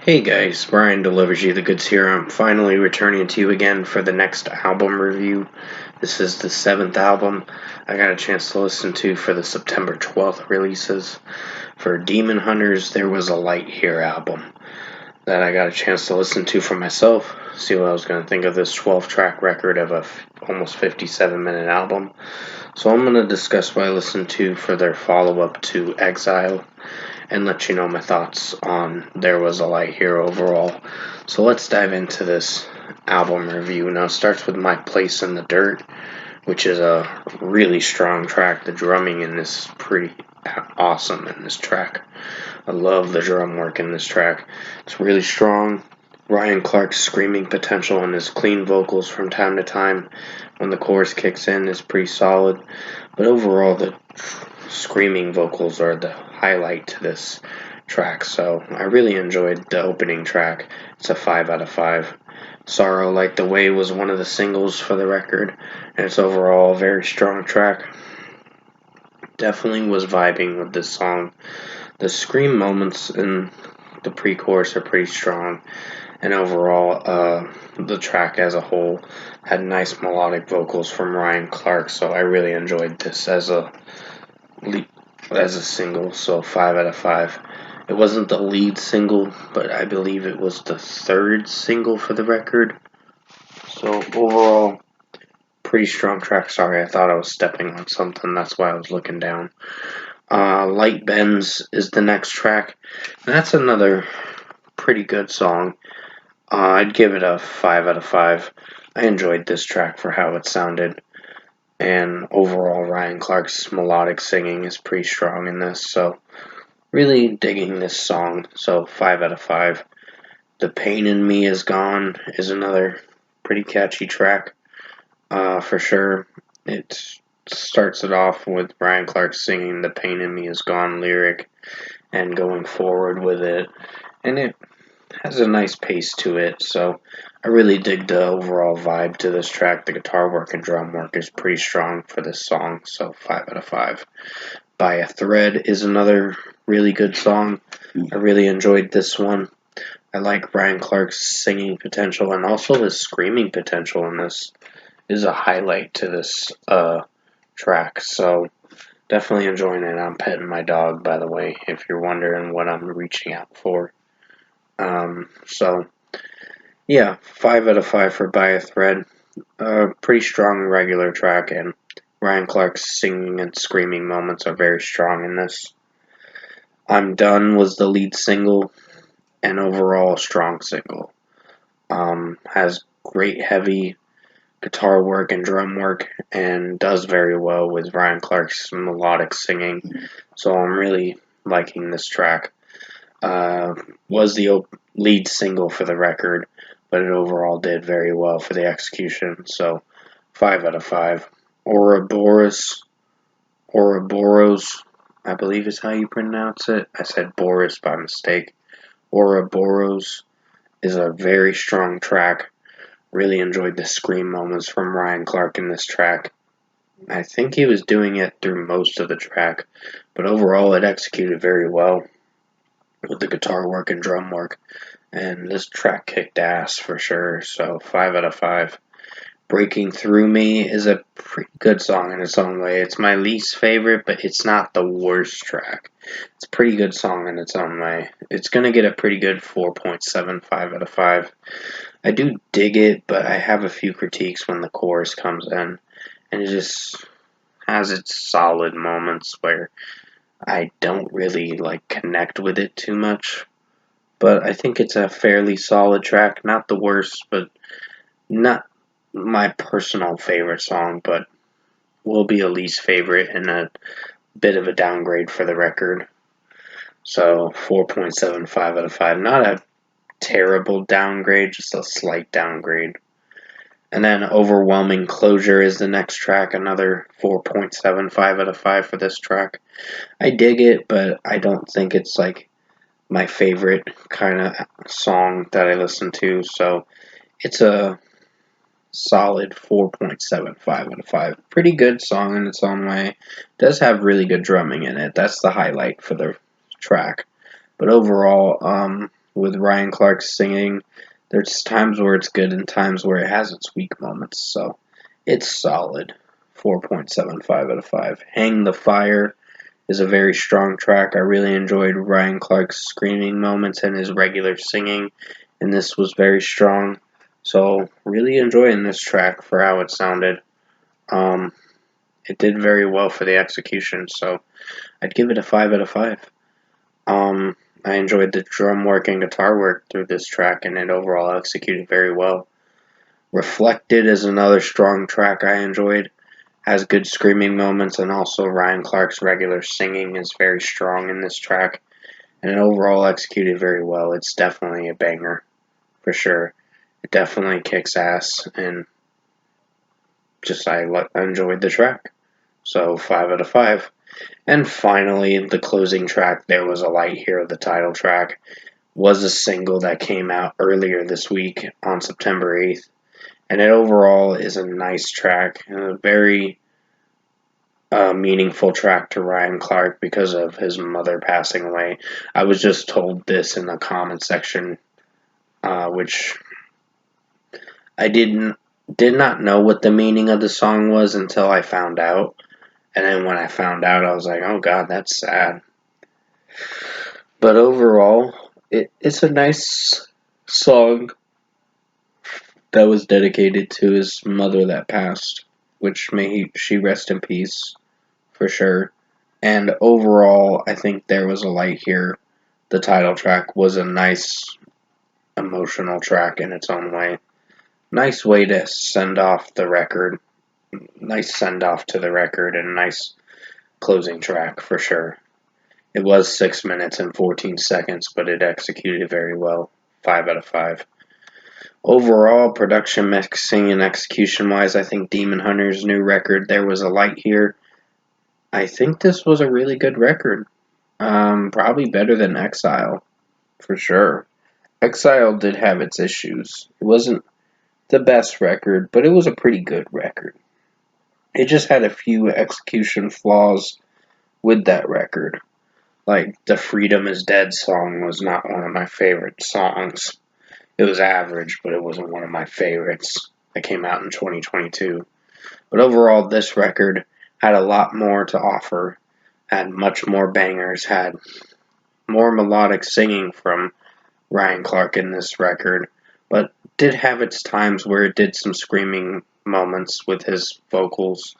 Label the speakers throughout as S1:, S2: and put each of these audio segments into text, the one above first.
S1: Hey guys, Brian delivers you the goods here. I'm finally returning to you again for the next album review. This is the 7th album I got a chance to listen to for the September 12th releases. For Demon Hunters, there was a Light Here album that I got a chance to listen to for myself, see what I was going to think of this 12-track record of a almost 57-minute album. So I'm going to discuss what I listened to for their follow-up to Exile and let you know my thoughts on There Was a Light Here overall. So let's dive into this album review. Now it starts with My Place in the Dirt, which is a really strong track. The drumming in this is pretty awesome in this track. I love the drum work in this track. It's really strong. Ryan Clark's screaming potential and his clean vocals from time to time when the chorus kicks in is pretty solid. But overall, the screaming vocals are the highlight to this track. So I really enjoyed the opening track. It's a 5 out of 5. Sorrow Like the Way was one of the singles for the record, and it's overall a very strong track. Definitely was vibing with this song. The scream moments in the pre-chorus are pretty strong, and overall, the track as a whole had nice melodic vocals from Ryan Clark, so I really enjoyed this as a single, so 5 out of 5. It wasn't the lead single, but I believe it was the third single for the record. So overall, pretty strong track. Sorry, I thought I was stepping on something, that's why I was looking down. Light Bends is the next track. And that's another pretty good song. I'd give it a 5 out of 5. I enjoyed this track for how it sounded. And overall, Ryan Clark's melodic singing is pretty strong in this. So, really digging this song. So, 5 out of 5. The Pain in Me Is Gone is another pretty catchy track. For sure. It starts it off with Ryan Clark singing The Pain in Me Is Gone lyric and going forward with it. And it has a nice pace to it, so I really dig the overall vibe to this track. The guitar work and drum work is pretty strong for this song, so 5 out of 5. By a Thread is another really good song. I really enjoyed this one. I like Ryan Clark's singing potential, and also his screaming potential in this is a highlight to this track, so definitely enjoying it. I'm petting my dog, by the way, if you're wondering what I'm reaching out for. So, yeah, 5 out of 5 for By a Thread. Pretty strong regular track, and Ryan Clark's singing and screaming moments are very strong in this. I'm Done was the lead single, and overall strong single. Has great heavy guitar work and drum work, and does very well with Ryan Clark's melodic singing. So I'm really liking this track. Was the lead single for the record, but it overall did very well for the execution, so 5 out of 5. Ouroboros, I believe is how you pronounce it. I said Boris by mistake. Ouroboros is a very strong track. Really enjoyed the scream moments from Ryan Clark in this track. I think he was doing it through most of the track, but overall it executed very well with the guitar work and drum work, and this track kicked ass for sure, so 5 out of 5. Breaking Through Me is a pretty good song in its own way. It's my least favorite, but it's not the worst track. It's a pretty good song in its own way. It's going to get a pretty good 4.75 out of 5. I do dig it, but I have a few critiques when the chorus comes in, and it just has its solid moments where I don't really connect with it too much, but I think it's a fairly solid track. Not the worst, but not my personal favorite song, but will be a least favorite and a bit of a downgrade for the record. So 4.75 out of 5. Not a terrible downgrade, just a slight downgrade. And then Overwhelming Closure is the next track, another 4.75 out of 5 for this track. I dig it, but I don't think it's my favorite kind of song that I listen to, so it's a solid 4.75 out of 5. Pretty good song in its own way. Does have really good drumming in it. That's the highlight for the track. But overall, with Ryan Clark singing. There's times where it's good and times where it has its weak moments, so it's solid. 4.75 out of 5. Hang the Fire is a very strong track. I really enjoyed Ryan Clark's screaming moments and his regular singing, and this was very strong. So, really enjoying this track for how it sounded. It did very well for the execution, so I'd give it a 5 out of 5. I enjoyed the drum work and guitar work through this track, and it overall executed very well. Reflected is another strong track I enjoyed. Has good screaming moments, and also Ryan Clark's regular singing is very strong in this track, and it overall executed very well. It's definitely a banger, for sure. It definitely kicks ass, and I enjoyed the track. So 5 out of 5. And finally, the closing track, There Was a Light Here, the title track, was a single that came out earlier this week on September 8th. And it overall is a nice track, and a very meaningful track to Ryan Clark because of his mother passing away. I was just told this in the comment section, which I did not know what the meaning of the song was until I found out. And then when I found out, I was like, oh god, that's sad. But overall, it's a nice song that was dedicated to his mother that passed, which may she rest in peace, for sure. And overall, I think There Was a Light Here, the title track, was a nice emotional track in its own way. Nice way to send off the record. Nice send off to the record, and nice closing track for sure. It was 6 minutes and 14 seconds, but it executed very well. 5 out of 5. Overall, production, mixing, and execution wise, I think Demon Hunter's new record, There Was a Light Here, I think this was a really good record. Probably better than Exile, for sure. Exile did have its issues. It wasn't the best record, but it was a pretty good record. It just had a few execution flaws with that record. Like, the Freedom is Dead song was not one of my favorite songs. It was average, but it wasn't one of my favorites. That came out in 2022. But overall, this record had a lot more to offer, had much more bangers, had more melodic singing from Ryan Clark in this record, but did have its times where it did some screaming moments with his vocals.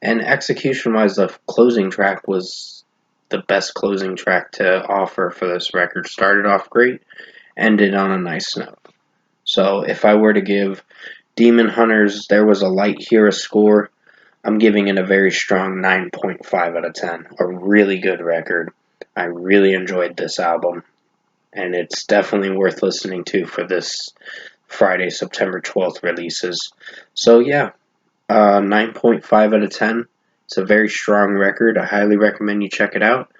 S1: And execution wise, the closing track was the best closing track to offer for this record. Started off great, ended on a nice note. So if I were to give Demon Hunters There Was a Light Here a score, I'm giving it a very strong 9.5 out of 10. A really good record. I really enjoyed this album, and it's definitely worth listening to for this Friday, September 12th releases. So yeah, 9.5 out of 10. It's a very strong record. I highly recommend you check it out.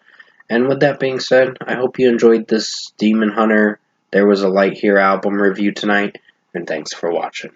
S1: And with that being said, I hope you enjoyed this Demon Hunter There Was a Light Here album review tonight, and thanks for watching.